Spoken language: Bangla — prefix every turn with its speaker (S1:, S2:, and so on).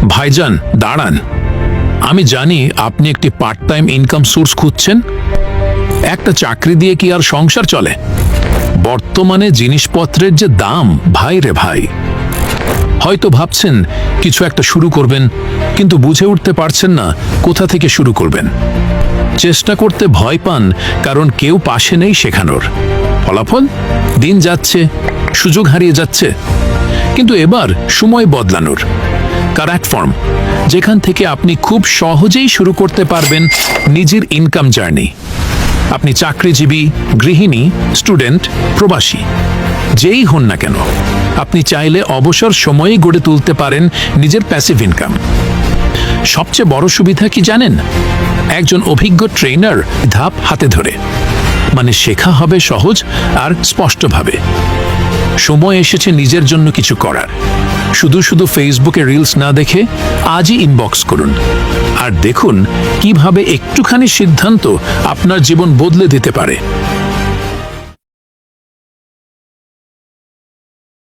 S1: ভাইজান দাঁড়ান, আমি জানি আপনি একটি পার্ট টাইম ইনকাম সোর্স খুঁজছেন। একটা চাকরি দিয়ে কি আর সংসার চলে? বর্তমানে জিনিসপত্রের যে দাম, ভাই রে ভাই। হয়তো ভাবছেন কিছু একটা শুরু করবেন, কিন্তু বুঝে উঠতে পারছেন না কোথা থেকে শুরু করবেন। চেষ্টা করতে ভয় পান কারণ কেউ পাশে নেই শেখানোর। ফলাফল দিন যাচ্ছে, সুযোগ হারিয়ে যাচ্ছে। কিন্তু এবার সময় বদলানোর প্ল্যাটফর্ম, যেখান থেকে আপনি খুব সহজেই শুরু করতে পারবেন নিজের ইনকাম জার্নি। আপনি চাকরিজীবী, গৃহিণী, স্টুডেন্ট, প্রবাসী, যেই হন না কেন, আপনি চাইলে অবসর সময়ে গড়ে তুলতে পারেন নিজের প্যাসিভ ইনকাম। সবচেয়ে বড় সুবিধা কি জানেন? একজন অভিজ্ঞ ট্রেনার ধাপ হাতে ধরে, মানে শেখা হবে সহজ আর স্পষ্টভাবে। সময় এসেছে নিজের জন্য কিছু করার। শুধু শুধু ফেসবুকে রিলস না দেখে আজই ইনবক্স করুন আর দেখুন কিভাবে একটুখানি সিদ্ধান্ত আপনার জীবন বদলে দিতে পারে।